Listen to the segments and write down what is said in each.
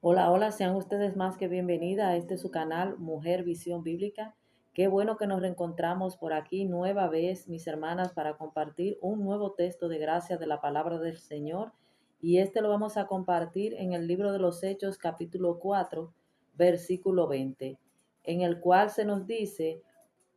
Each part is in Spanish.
Hola, hola, sean ustedes más que bienvenida a este su canal Mujer Visión Bíblica. Qué bueno que nos reencontramos por aquí nueva vez, mis hermanas, para compartir un nuevo texto de gracia de la palabra del Señor. Y este lo vamos a compartir en el libro de los Hechos, capítulo 4, versículo 20, en el cual se nos dice,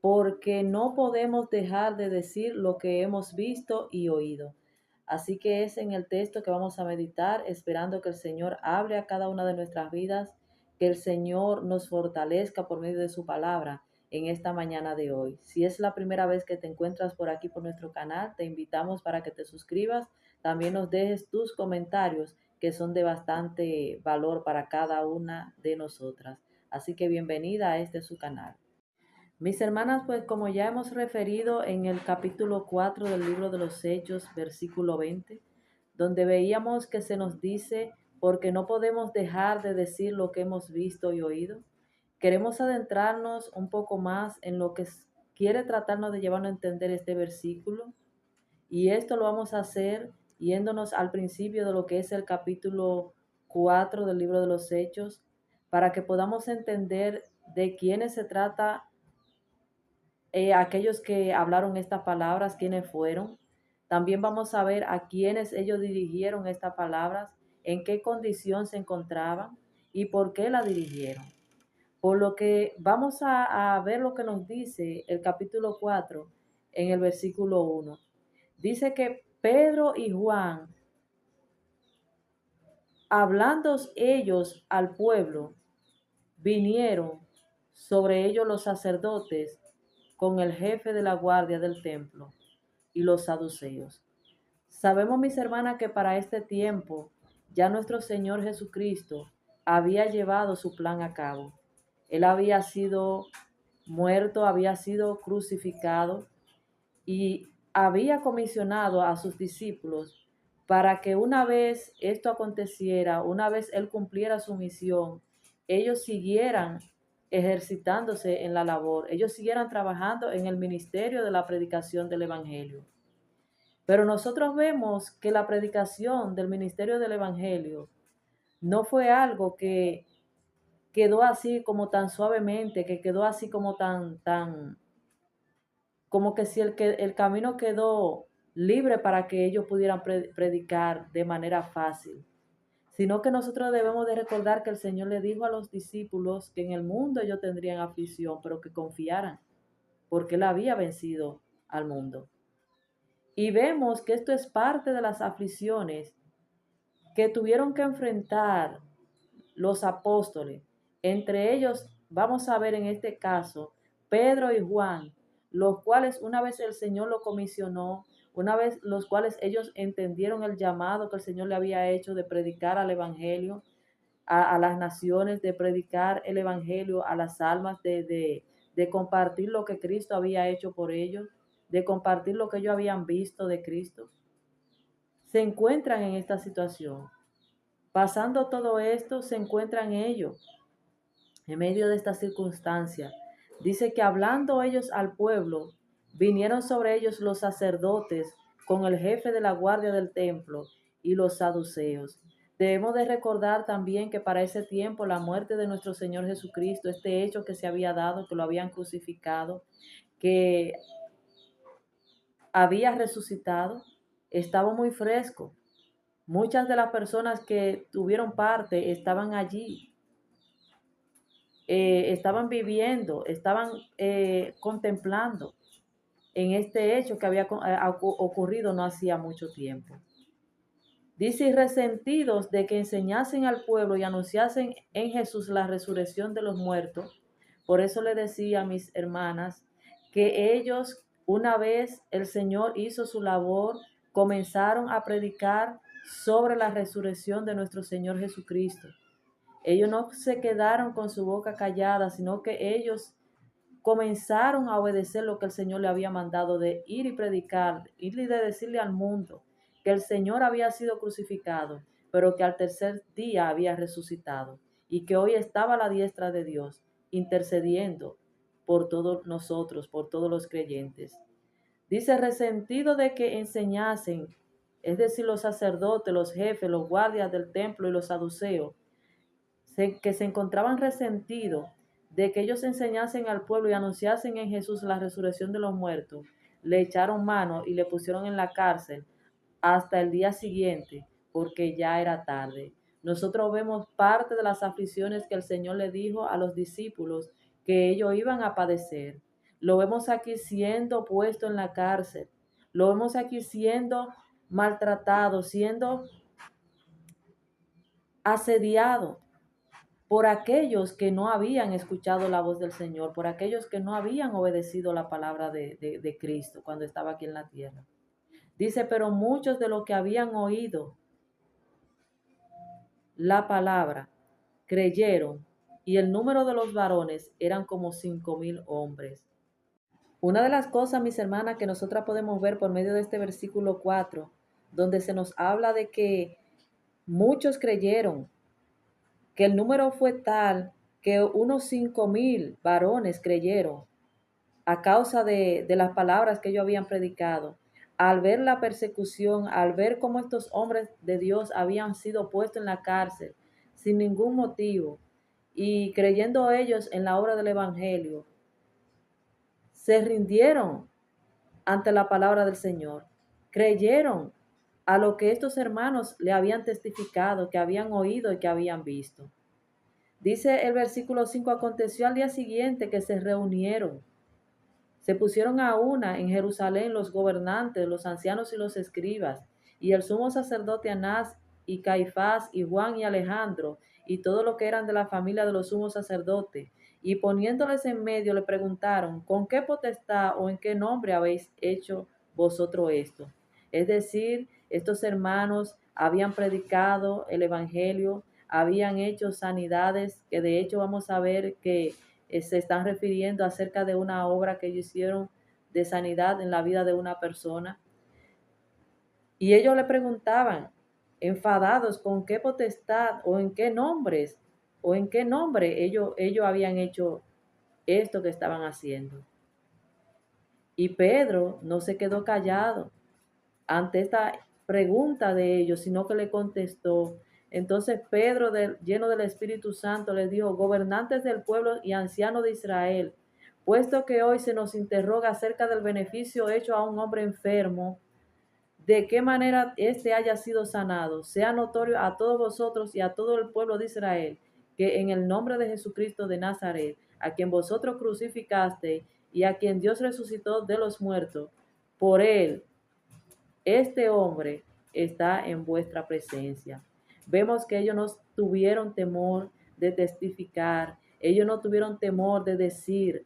porque no podemos dejar de decir lo que hemos visto y oído. Así que es en el texto que vamos a meditar, esperando que el Señor hable a cada una de nuestras vidas, que el Señor nos fortalezca por medio de su palabra en esta mañana de hoy. Si es la primera vez que te encuentras por aquí por nuestro canal, te invitamos para que te suscribas, también nos dejes tus comentarios que son de bastante valor para cada una de nosotras. Así que bienvenida a este su canal. Mis hermanas, pues como ya hemos referido en el capítulo 4 del libro de los Hechos, versículo 20, donde veíamos que se nos dice, porque no podemos dejar de decir lo que hemos visto y oído, queremos adentrarnos un poco más en lo que quiere tratarnos de llevarnos a entender este versículo, y esto lo vamos a hacer yéndonos al principio de lo que es el capítulo 4 del libro de los Hechos, para que podamos entender de quiénes se trata aquellos que hablaron estas palabras, quiénes fueron. También vamos a ver a quiénes ellos dirigieron estas palabras, en qué condición se encontraban y por qué la dirigieron. Por lo que vamos a ver lo que nos dice el capítulo 4 en el versículo 1. Dice que Pedro y Juan, hablando ellos al pueblo, vinieron sobre ellos los sacerdotes con el jefe de la guardia del templo y los saduceos. Sabemos, mis hermanas, que para este tiempo ya nuestro Señor Jesucristo había llevado su plan a cabo. Él había sido muerto, había sido crucificado y había comisionado a sus discípulos para que una vez esto aconteciera, una vez Él cumpliera su misión, ellos siguieran ejercitándose en la labor, ellos siguieran trabajando en el ministerio de la predicación del Evangelio. Pero nosotros vemos que la predicación del ministerio del Evangelio no fue algo que quedó así como tan suavemente, que quedó así como como que si el camino quedó libre para que ellos pudieran predicar de manera fácil, sino que nosotros debemos de recordar que el Señor le dijo a los discípulos que en el mundo ellos tendrían aflicción, pero que confiaran, porque Él había vencido al mundo. Y vemos que esto es parte de las aflicciones que tuvieron que enfrentar los apóstoles. Entre ellos, vamos a ver en este caso, Pedro y Juan, los cuales una vez el Señor lo comisionó, una vez los cuales ellos entendieron el llamado que el Señor le había hecho de predicar al Evangelio a las naciones, de predicar el Evangelio a las almas, de compartir lo que Cristo había hecho por ellos, de compartir lo que ellos habían visto de Cristo. Se encuentran en esta situación. Pasando todo esto, se encuentran ellos en medio de esta circunstancia. Dice que hablando ellos al pueblo, vinieron sobre ellos los sacerdotes con el jefe de la guardia del templo y los saduceos. Debemos de recordar también que para ese tiempo la muerte de nuestro Señor Jesucristo, este hecho que se había dado, que lo habían crucificado, que había resucitado, estaba muy fresco. Muchas de las personas que tuvieron parte estaban allí, estaban viviendo, estaban contemplando en este hecho que había ocurrido no hacía mucho tiempo. Dice, y resentidos de que enseñasen al pueblo y anunciasen en Jesús la resurrección de los muertos. Por eso le decía a mis hermanas que ellos, una vez el Señor hizo su labor, comenzaron a predicar sobre la resurrección de nuestro Señor Jesucristo. Ellos no se quedaron con su boca callada, sino que ellos comenzaron a obedecer lo que el Señor le había mandado de ir y predicar, ir y de decirle al mundo que el Señor había sido crucificado, pero que al tercer día había resucitado y que hoy estaba a la diestra de Dios, intercediendo por todos nosotros, por todos los creyentes. Dice, resentido de que enseñasen, es decir, los sacerdotes, los jefes, los guardias del templo y los saduceos, que se encontraban resentidos de que ellos enseñasen al pueblo y anunciasen en Jesús la resurrección de los muertos, le echaron mano y le pusieron en la cárcel hasta el día siguiente, porque ya era tarde. Nosotros vemos parte de las aflicciones que el Señor le dijo a los discípulos que ellos iban a padecer. Lo vemos aquí siendo puesto en la cárcel. Lo vemos aquí siendo maltratado, siendo asediado por aquellos que no habían escuchado la voz del Señor, por aquellos que no habían obedecido la palabra de Cristo cuando estaba aquí en la tierra. Dice, pero muchos de los que habían oído la palabra creyeron, y el número de los varones eran como 5,000 hombres. Una de las cosas, mis hermanas, que nosotras podemos ver por medio de este versículo 4, donde se nos habla de que muchos creyeron, que el número fue tal que unos 5,000 varones creyeron a causa de las palabras que ellos habían predicado. Al ver la persecución, al ver cómo estos hombres de Dios habían sido puestos en la cárcel sin ningún motivo y creyendo ellos en la obra del Evangelio, se rindieron ante la palabra del Señor, creyeron a lo que estos hermanos le habían testificado, que habían oído y que habían visto. Dice el versículo 5, aconteció al día siguiente que se reunieron. Se pusieron a una en Jerusalén los gobernantes, los ancianos y los escribas, y el sumo sacerdote Anás y Caifás y Juan y Alejandro, y todo lo que eran de la familia de los sumos sacerdotes. Y poniéndoles en medio le preguntaron, ¿con qué potestad o en qué nombre habéis hecho vosotros esto? Es decir, estos hermanos habían predicado el evangelio, habían hecho sanidades, que de hecho vamos a ver que se están refiriendo acerca de una obra que ellos hicieron de sanidad en la vida de una persona. Y ellos le preguntaban, enfadados, con qué potestad o en qué nombres o en qué nombre ellos habían hecho esto que estaban haciendo. Y Pedro no se quedó callado ante esta pregunta de ellos, sino que le contestó. Entonces Pedro, lleno del Espíritu Santo, les dijo, gobernantes del pueblo y ancianos de Israel, puesto que hoy se nos interroga acerca del beneficio hecho a un hombre enfermo, de qué manera éste haya sido sanado, sea notorio a todos vosotros y a todo el pueblo de Israel, que en el nombre de Jesucristo de Nazaret, a quien vosotros crucificaste y a quien Dios resucitó de los muertos, por él este hombre está en vuestra presencia. Vemos que ellos no tuvieron temor de testificar, ellos no tuvieron temor de decir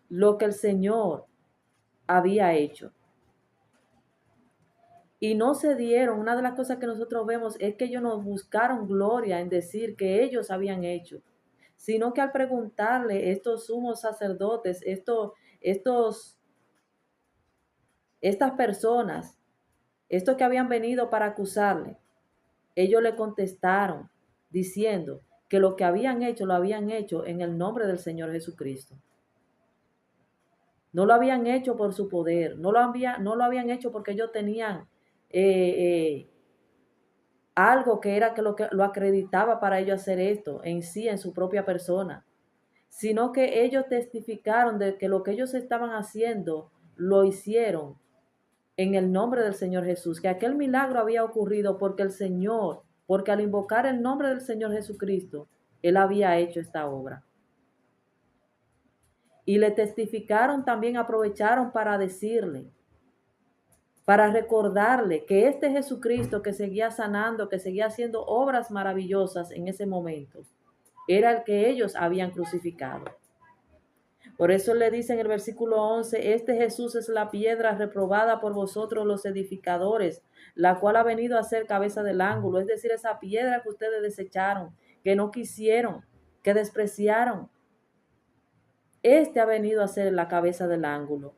lo que el Señor había hecho. Y no se dieron, una de las cosas que nosotros vemos es que ellos no buscaron gloria en decir que ellos habían hecho, sino que al preguntarle estos sumos sacerdotes, estas personas, estos que habían venido para acusarle, ellos le contestaron diciendo que lo que habían hecho lo habían hecho en el nombre del Señor Jesucristo. No lo habían hecho por su poder, no lo habían hecho porque ellos tenían algo que era que lo acreditaba para ellos hacer esto en sí, en su propia persona, sino que ellos testificaron de que lo que ellos estaban haciendo lo hicieron en el nombre del Señor Jesús, que aquel milagro había ocurrido porque el Señor, porque al invocar el nombre del Señor Jesucristo, Él había hecho esta obra. Y le testificaron también, aprovecharon para decirle, para recordarle que este Jesucristo que seguía sanando, que seguía haciendo obras maravillosas en ese momento, era el que ellos habían crucificado. Por eso le dice en el versículo 11, este Jesús es la piedra reprobada por vosotros los edificadores, la cual ha venido a ser cabeza del ángulo, es decir, esa piedra que ustedes desecharon, que no quisieron, que despreciaron. Este ha venido a ser la cabeza del ángulo.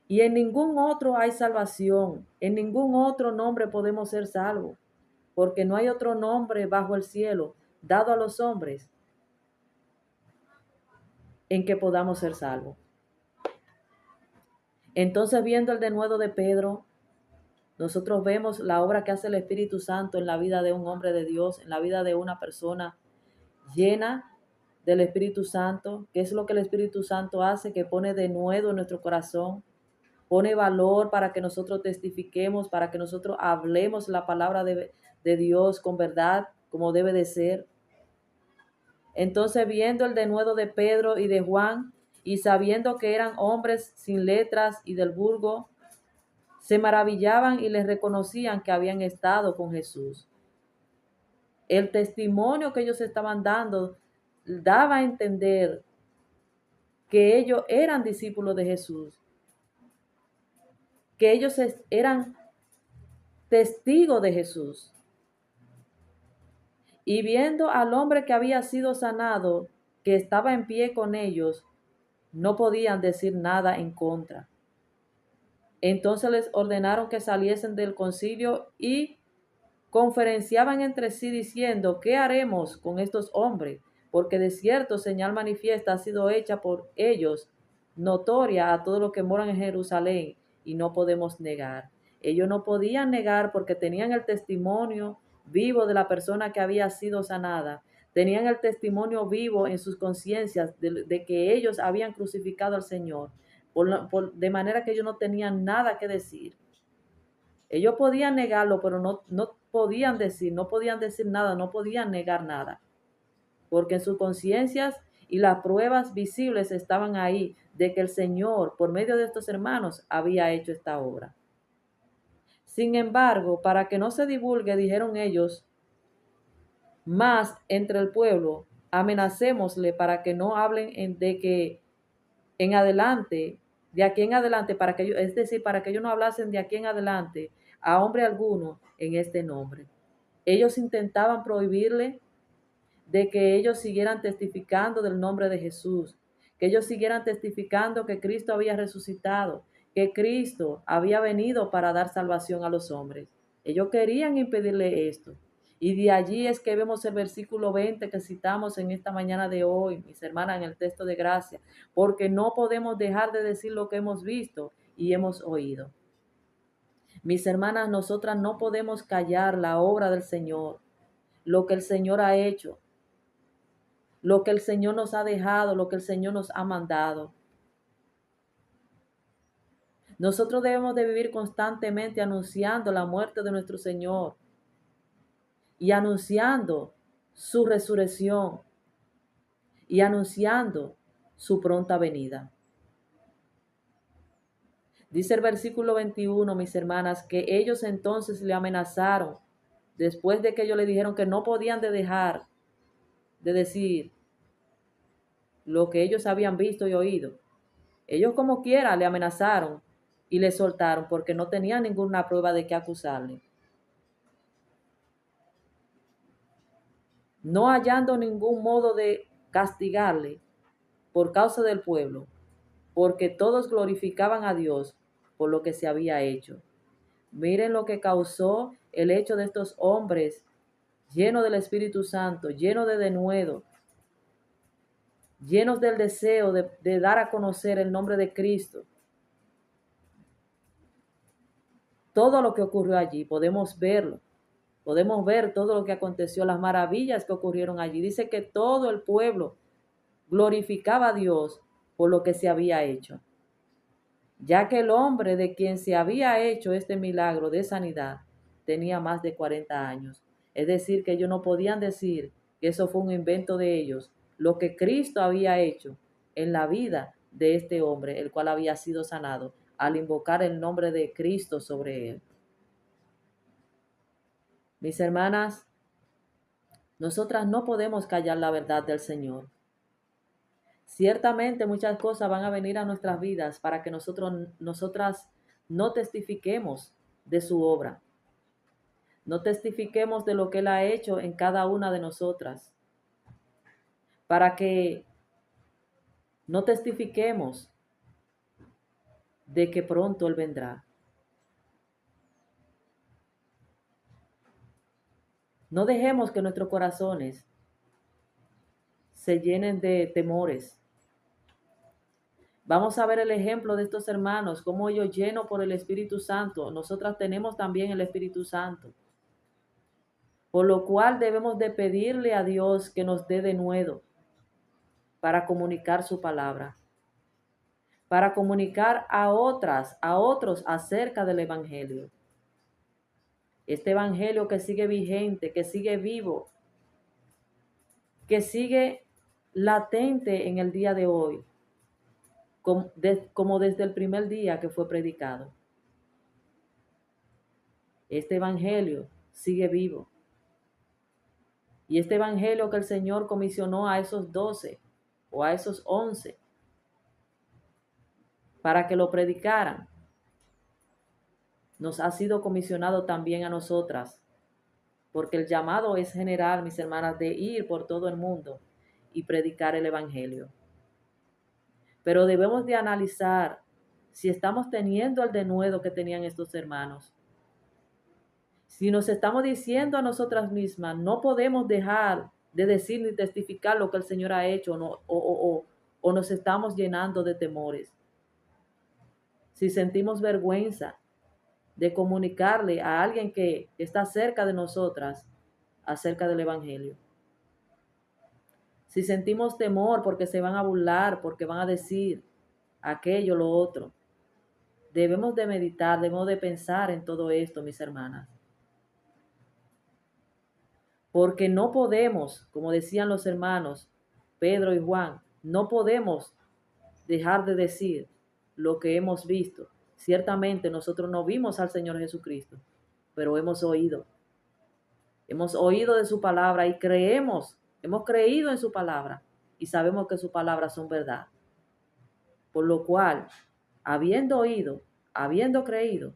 Y en ningún otro hay salvación, en ningún otro nombre podemos ser salvos, porque no hay otro nombre bajo el cielo dado a los hombres en que podamos ser salvos. Entonces, viendo el denuedo de Pedro, Nosotros vemos la obra que hace el Espíritu Santo en la vida de un hombre de Dios, en la vida de una persona llena del Espíritu Santo. ¿Qué es lo que el Espíritu Santo hace? Que pone de nuevo en nuestro corazón, pone valor para que nosotros testifiquemos, para que nosotros hablemos la palabra de Dios con verdad, como debe de ser. Entonces, viendo el denuedo de Pedro y de Juan, y sabiendo que eran hombres sin letras y del vulgo, se maravillaban y les reconocían que habían estado con Jesús. El testimonio que ellos estaban dando daba a entender que ellos eran discípulos de Jesús, que ellos eran testigos de Jesús. Y viendo al hombre que había sido sanado, que estaba en pie con ellos, no podían decir nada en contra. Entonces les ordenaron que saliesen del concilio y conferenciaban entre sí diciendo: ¿qué haremos con estos hombres? Porque de cierto señal manifiesta ha sido hecha por ellos, notoria a todos los que moran en Jerusalén, y no podemos negar. Ellos no podían negar porque tenían el testimonio vivo de la persona que había sido sanada. Tenían el testimonio vivo en sus conciencias de que ellos habían crucificado al Señor. De manera que ellos no tenían nada que decir. Ellos podían negarlo, pero no podían decir nada, no podían negar nada, porque en sus conciencias y las pruebas visibles estaban ahí de que el Señor, por medio de estos hermanos, había hecho esta obra. Sin embargo, para que no se divulgue, dijeron ellos, más entre el pueblo, amenacémosle para que no hablen de que en adelante, de aquí en adelante, es decir, para que ellos no hablasen de aquí en adelante a hombre alguno en este nombre. Ellos intentaban prohibirle de que ellos siguieran testificando del nombre de Jesús, que ellos siguieran testificando que Cristo había resucitado, que Cristo había venido para dar salvación a los hombres. Ellos querían impedirle esto. Y de allí es que vemos el versículo 20 que citamos en esta mañana de hoy, mis hermanas, en el texto de gracia, porque no podemos dejar de decir lo que hemos visto y hemos oído. Mis hermanas, nosotras no podemos callar la obra del Señor, lo que el Señor ha hecho, lo que el Señor nos ha dejado, lo que el Señor nos ha mandado. Nosotros debemos de vivir constantemente anunciando la muerte de nuestro Señor y anunciando su resurrección y anunciando su pronta venida. Dice el versículo 21, mis hermanas, que ellos entonces le amenazaron, después de que ellos le dijeron que no podían dejar de decir lo que ellos habían visto y oído. Ellos como quiera le amenazaron y le soltaron porque no tenían ninguna prueba de qué acusarle. No hallando ningún modo de castigarle por causa del pueblo, porque todos glorificaban a Dios por lo que se había hecho. Miren lo que causó el hecho de estos hombres llenos del Espíritu Santo, llenos de denuedo, llenos del deseo de dar a conocer el nombre de Cristo. Todo lo que ocurrió allí, podemos verlo. Podemos ver todo lo que aconteció, las maravillas que ocurrieron allí. Dice que todo el pueblo glorificaba a Dios por lo que se había hecho, ya que el hombre de quien se había hecho este milagro de sanidad tenía más de 40 años. Es decir, que ellos no podían decir que eso fue un invento de ellos, lo que Cristo había hecho en la vida de este hombre, el cual había sido sanado, al invocar el nombre de Cristo sobre él. Mis hermanas, nosotras no podemos callar la verdad del Señor. Ciertamente muchas cosas van a venir a nuestras vidas para que nosotras no testifiquemos de su obra, no testifiquemos de lo que Él ha hecho en cada una de nosotras, para que no testifiquemos de que pronto Él vendrá. No dejemos que nuestros corazones se llenen de temores. Vamos a ver el ejemplo de estos hermanos, cómo ellos llenos por el Espíritu Santo. Nosotras tenemos también el Espíritu Santo. Por lo cual debemos de pedirle a Dios que nos dé denuedo para comunicar su palabra, para comunicar a otros acerca del Evangelio. Este Evangelio que sigue vigente, que sigue vivo, que sigue latente en el día de hoy, como desde el primer día que fue predicado. Este Evangelio sigue vivo. Y este Evangelio que el Señor comisionó a esos 12 o a esos 11 para que lo predicaran, nos ha sido comisionado también a nosotras, porque el llamado es general, mis hermanas, de ir por todo el mundo y predicar el Evangelio. Pero debemos de analizar si estamos teniendo el denuedo que tenían estos hermanos. Si nos estamos diciendo a nosotras mismas, no podemos dejar de decir ni testificar lo que el Señor ha hecho, o nos estamos llenando de temores. Si sentimos vergüenza de comunicarle a alguien que está cerca de nosotras acerca del Evangelio. Si sentimos temor porque se van a burlar, porque van a decir aquello, lo otro. Debemos de meditar, debemos de pensar en todo esto, mis hermanas. Porque no podemos, como decían los hermanos Pedro y Juan, no podemos dejar de decir lo que hemos visto. Ciertamente nosotros no vimos al Señor Jesucristo, pero hemos oído. Hemos oído de su palabra y hemos creído en su palabra y sabemos que sus palabras son verdad. Por lo cual, habiendo oído, habiendo creído,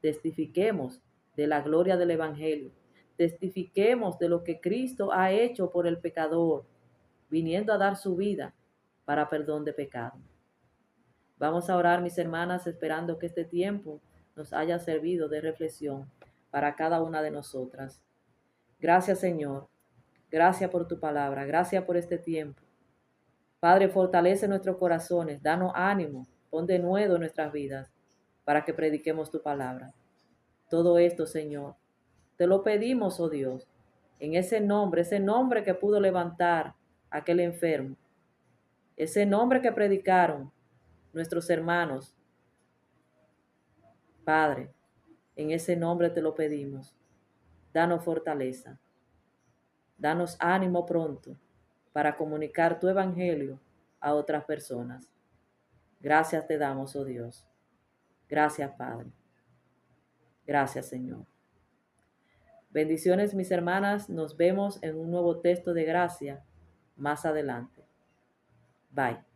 testifiquemos de la gloria del Evangelio. Testifiquemos de lo que Cristo ha hecho por el pecador, viniendo a dar su vida para perdón de pecado. Vamos a orar, mis hermanas, esperando que este tiempo nos haya servido de reflexión para cada una de nosotras. Gracias, Señor. Gracias por tu palabra. Gracias por este tiempo. Padre, fortalece nuestros corazones. Danos ánimo. Pon de nuevo en nuestras vidas para que prediquemos tu palabra. Todo esto, Señor, te lo pedimos, oh Dios, en ese nombre que pudo levantar a aquel enfermo, ese nombre que predicaron nuestros hermanos. Padre, en ese nombre te lo pedimos. Danos fortaleza. Danos ánimo pronto para comunicar tu evangelio a otras personas. Gracias te damos, oh Dios. Gracias, Padre. Gracias, Señor. Bendiciones, mis hermanas. Nos vemos en un nuevo texto de gracia más adelante. Bye.